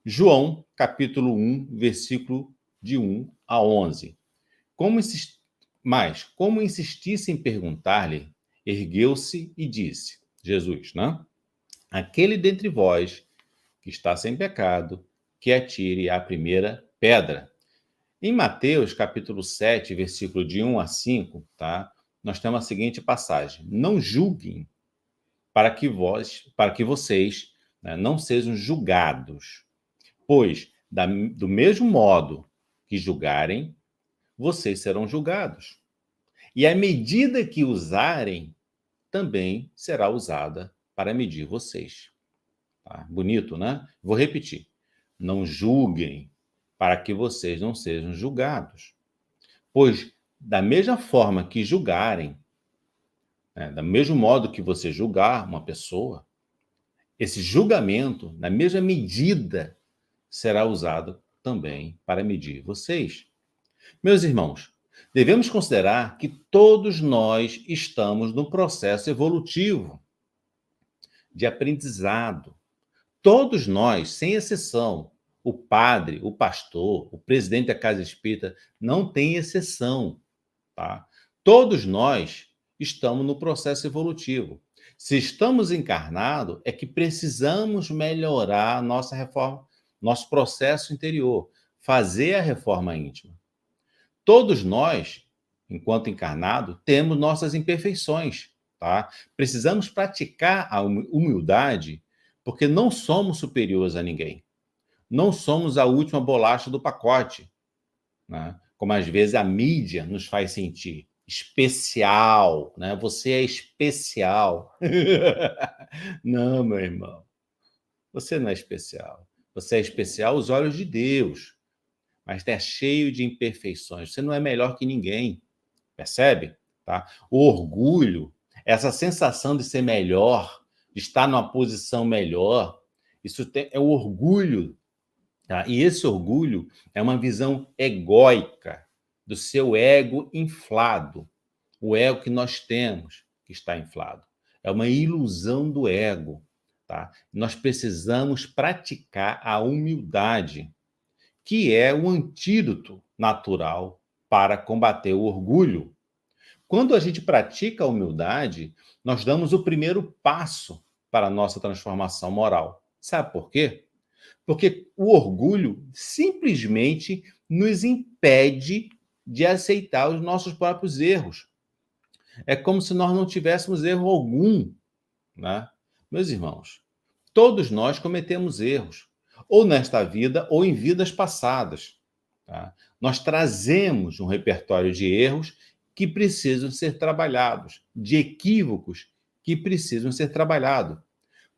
João, capítulo 1, versículo de 1 a 11. Como insistisse em perguntar-lhe, ergueu-se e disse, Jesus, né? Aquele dentre vós que está sem pecado, que atire a primeira pedra. Em Mateus, capítulo 7, versículo de 1 a 5, tá? Nós temos a seguinte passagem: não julguem para que vocês, né, não sejam julgados, pois do mesmo modo que julgarem, vocês serão julgados. E a medida que usarem também será usada para medir vocês. Tá? Bonito, né? Vou repetir. Não julguem para que vocês não sejam julgados. Pois, da mesma forma que julgarem, né, do mesmo modo que você julgar uma pessoa, esse julgamento, na mesma medida, será usado também para medir vocês. Meus irmãos, devemos considerar que todos nós estamos num processo evolutivo de aprendizado. Todos nós, sem exceção, o padre, o pastor, o presidente da casa espírita, não tem exceção, tá? Todos nós estamos no processo evolutivo. Se estamos encarnados, é que precisamos melhorar nossa reforma, nosso processo interior, fazer a reforma íntima. Todos nós, enquanto encarnado, temos nossas imperfeições, tá? Precisamos praticar a humildade, porque não somos superiores a ninguém. Não somos a última bolacha do pacote, né? Como às vezes a mídia nos faz sentir. Especial, né? Você é especial. Não, meu irmão. Você não é especial. Você é especial aos olhos de Deus, mas está cheio de imperfeições. Você não é melhor que ninguém. Percebe? Tá? O orgulho, essa sensação de ser melhor, de estar numa posição melhor, é o orgulho. Tá? E esse orgulho é uma visão egóica do seu ego inflado. O ego que nós temos, que está inflado. É uma ilusão do ego. Tá? Nós precisamos praticar a humildade, que é o antídoto natural para combater o orgulho. Quando a gente pratica a humildade, nós damos o primeiro passo para a nossa transformação moral. Sabe por quê? Porque o orgulho simplesmente nos impede de aceitar os nossos próprios erros. É como se nós não tivéssemos erro algum, né? Meus irmãos, todos nós cometemos erros, ou nesta vida ou em vidas passadas. Tá? Nós trazemos um repertório de erros que precisam ser trabalhados, de equívocos que precisam ser trabalhados.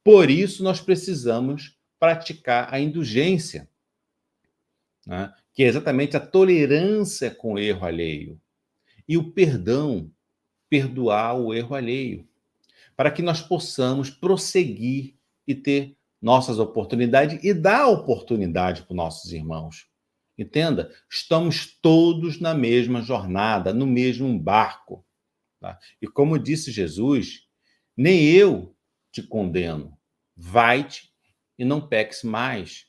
Por isso, nós precisamos praticar a indulgência, né? Que é exatamente a tolerância com o erro alheio, e o perdão, perdoar o erro alheio, para que nós possamos prosseguir e ter nossas oportunidades e dar oportunidade para os nossos irmãos. Entenda? Estamos todos na mesma jornada, no mesmo barco. Tá? E como disse Jesus, nem eu te condeno. Vai-te e não peques mais.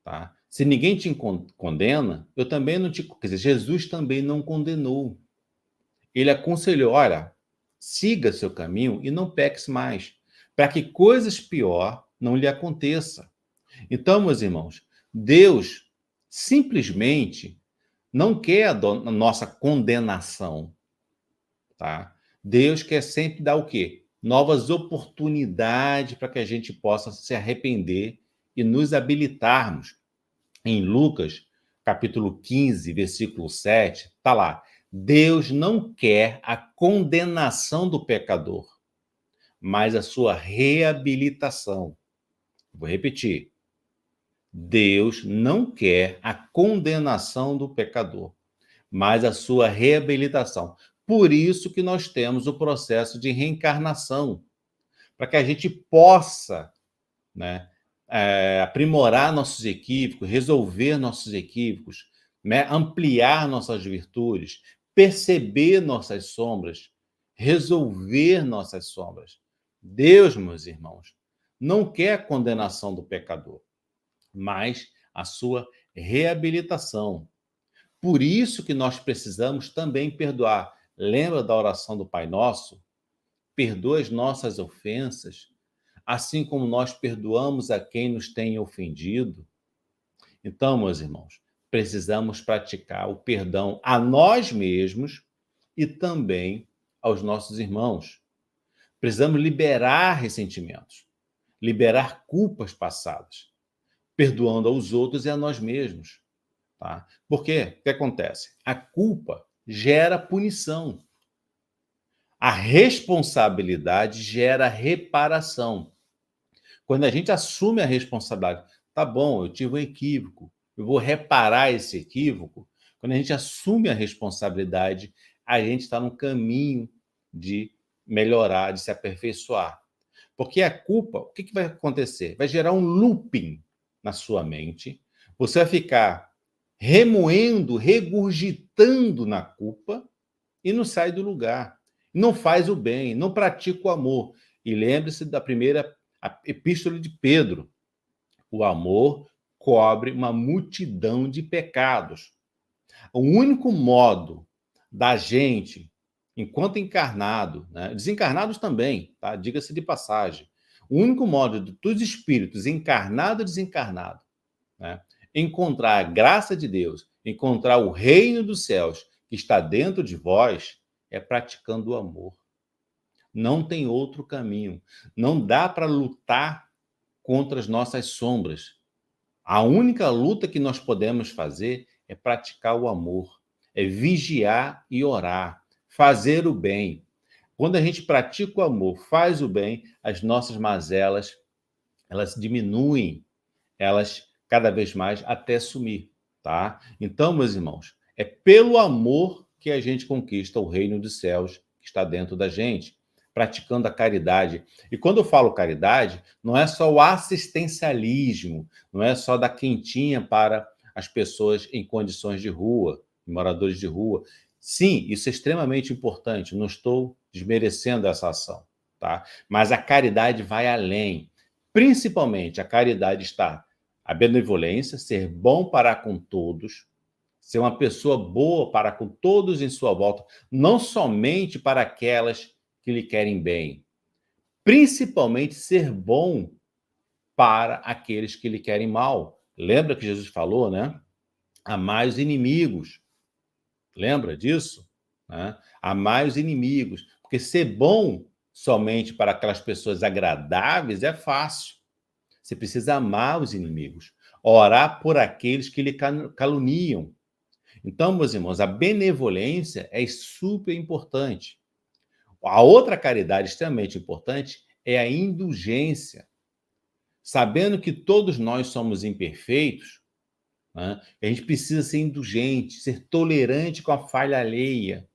Tá? Se ninguém te condena, eu também não te... Quer dizer, Jesus também não condenou. Ele aconselhou, olha, siga seu caminho e não peques mais, para que coisas pior não lhe aconteça. Então, meus irmãos, Deus simplesmente não quer a nossa condenação, tá? Deus quer sempre dar o quê? Novas oportunidades para que a gente possa se arrepender e nos habilitarmos. Em Lucas, capítulo 15, versículo 7, está lá. Deus não quer a condenação do pecador, mas a sua reabilitação. Vou repetir. Deus não quer a condenação do pecador, mas a sua reabilitação. Por isso que nós temos o processo de reencarnação, para que a gente possa, né, aprimorar nossos equívocos, resolver nossos equívocos, né, ampliar nossas virtudes, perceber nossas sombras, resolver nossas sombras. Deus, meus irmãos, não quer a condenação do pecador, mas a sua reabilitação. Por isso que nós precisamos também perdoar. Lembra da oração do Pai Nosso? Perdoa as nossas ofensas, assim como nós perdoamos a quem nos tem ofendido. Então, meus irmãos, precisamos praticar o perdão a nós mesmos e também aos nossos irmãos. Precisamos liberar ressentimentos, liberar culpas passadas, perdoando aos outros e a nós mesmos. Tá? Porque o que acontece? A culpa gera punição. A responsabilidade gera reparação. Quando a gente assume a responsabilidade, tá bom, eu tive um equívoco, eu vou reparar esse equívoco. Quando a gente assume a responsabilidade, a gente está no caminho de melhorar, de se aperfeiçoar. Porque a culpa, o que vai acontecer? Vai gerar um looping na sua mente. Você vai ficar remoendo, regurgitando na culpa e não sai do lugar. Não faz o bem, não pratica o amor. E lembre-se da primeira epístola de Pedro. O amor cobre uma multidão de pecados. O único modo da gente, enquanto encarnado, né, desencarnados também, tá? Diga-se de passagem, o único modo dos espíritos, encarnado e desencarnado, né, encontrar a graça de Deus, encontrar o reino dos céus que está dentro de vós, é praticando o amor. Não tem outro caminho. Não dá para lutar contra as nossas sombras. A única luta que nós podemos fazer é praticar o amor, é vigiar e orar, fazer o bem. Quando a gente pratica o amor, faz o bem, as nossas mazelas, elas diminuem, elas cada vez mais até sumir, tá? Então, meus irmãos, é pelo amor que a gente conquista o reino dos céus que está dentro da gente, praticando a caridade. E quando eu falo caridade, não é só o assistencialismo, não é só dar quentinha para as pessoas em condições de rua, moradores de rua. Sim, isso é extremamente importante, não estou desmerecendo essa ação, tá? Mas a caridade vai além. Principalmente, a caridade está a benevolência, ser bom para com todos, ser uma pessoa boa para com todos em sua volta, não somente para aquelas que lhe querem bem. Principalmente ser bom para aqueles que lhe querem mal. Lembra que Jesus falou, né? Amai os inimigos. Lembra disso? Né? Amai os inimigos. Porque ser bom somente para aquelas pessoas agradáveis é fácil. Você precisa amar os inimigos, orar por aqueles que lhe caluniam. Então, meus irmãos, a benevolência é super importante. A outra caridade extremamente importante é a indulgência. Sabendo que todos nós somos imperfeitos, né, a gente precisa ser indulgente, ser tolerante com a falha alheia,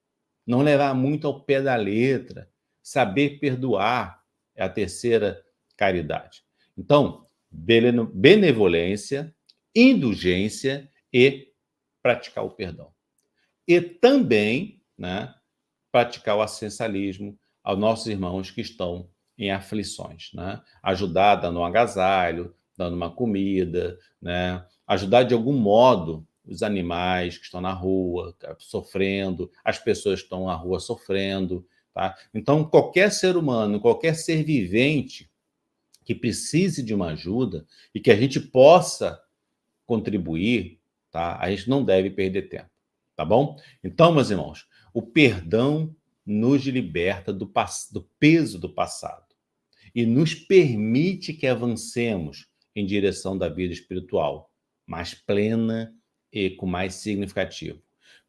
não levar muito ao pé da letra, saber perdoar é a terceira caridade. Então, benevolência, indulgência e praticar o perdão. E também, né, praticar o assistencialismo aos nossos irmãos que estão em aflições, né? Ajudar dando um agasalho, dando uma comida, né? Ajudar de algum modo os animais que estão na rua sofrendo, as pessoas que estão na rua sofrendo, tá? Então, qualquer ser humano, qualquer ser vivente que precise de uma ajuda e que a gente possa contribuir, tá? A gente não deve perder tempo, tá bom? Então, meus irmãos, o perdão nos liberta do peso do passado e nos permite que avancemos em direção da vida espiritual mais plena e com mais significativo.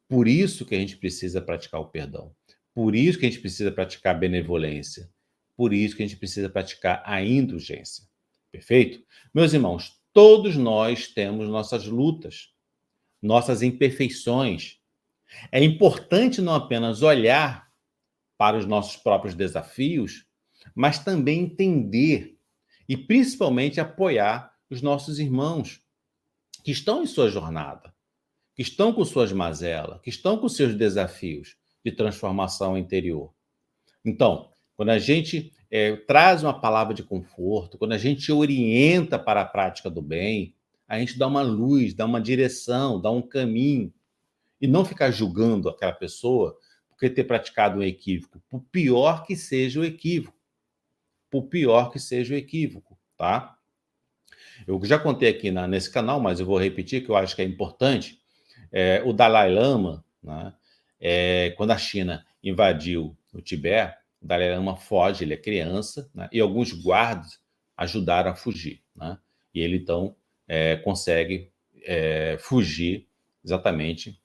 Por isso que a gente precisa praticar o perdão. Por isso que a gente precisa praticar a benevolência. Por isso que a gente precisa praticar a indulgência. Perfeito? Meus irmãos, todos nós temos nossas lutas, nossas imperfeições. É importante não apenas olhar para os nossos próprios desafios, mas também entender e principalmente apoiar os nossos irmãos que estão em sua jornada, que estão com suas mazelas, que estão com seus desafios de transformação interior. Então, quando a gente traz uma palavra de conforto, quando a gente orienta para a prática do bem, a gente dar uma luz, dar uma direção, dar um caminho, e não ficar julgando aquela pessoa porque ter praticado um equívoco, por pior que seja o equívoco, por pior que seja o equívoco, tá? Eu já contei aqui nesse canal, mas eu vou repetir que eu acho que é importante. O Dalai Lama, né, quando a China invadiu o Tibete, o Dalai Lama foge, ele é criança, né, e alguns guardas ajudaram a fugir, né, e ele então consegue fugir exatamente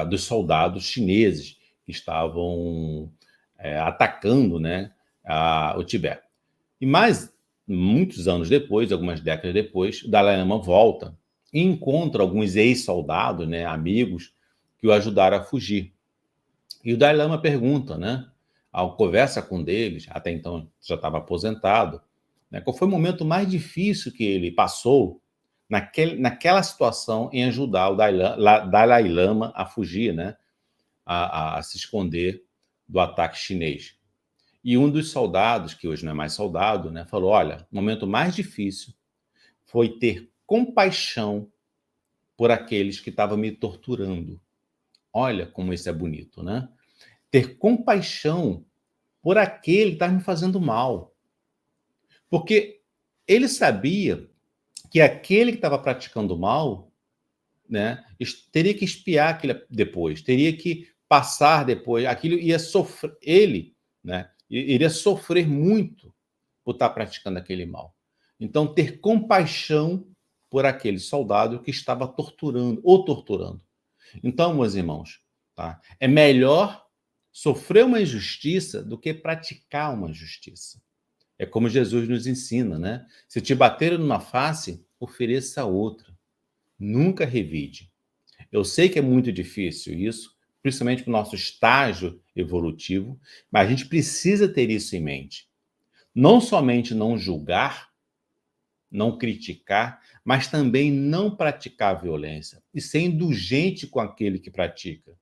dos soldados chineses que estavam atacando, né, o Tibete. E mais muitos anos depois, algumas décadas depois, o Dalai Lama volta e encontra alguns ex-soldados, né, amigos, que o ajudaram a fugir. E o Dalai Lama pergunta, né, ao conversa com um deles, até então já estava aposentado, né, qual foi o momento mais difícil que ele passou naquela situação em ajudar o Dalai Lama a fugir, né, a se esconder do ataque chinês. E um dos soldados, que hoje não é mais soldado, né, falou: olha, o momento mais difícil foi ter compaixão por aqueles que estavam me torturando. Olha como isso é bonito, né? Ter compaixão por aquele que estava me fazendo mal. Porque ele sabia que aquele que estava praticando mal, né, teria que espiar aquilo depois, teria que passar depois, aquilo ia sofrer, ele, né, iria sofrer muito por estar praticando aquele mal. Então, ter compaixão por aquele soldado que estava torturando, ou torturando. Então, meus irmãos, tá, é melhor sofrer uma injustiça do que praticar uma justiça. É como Jesus nos ensina, né? Se te baterem numa face, ofereça outra. Nunca revide. Eu sei que é muito difícil isso, principalmente para o nosso estágio evolutivo, mas a gente precisa ter isso em mente. Não somente não julgar, não criticar, mas também não praticar violência e ser indulgente com aquele que pratica.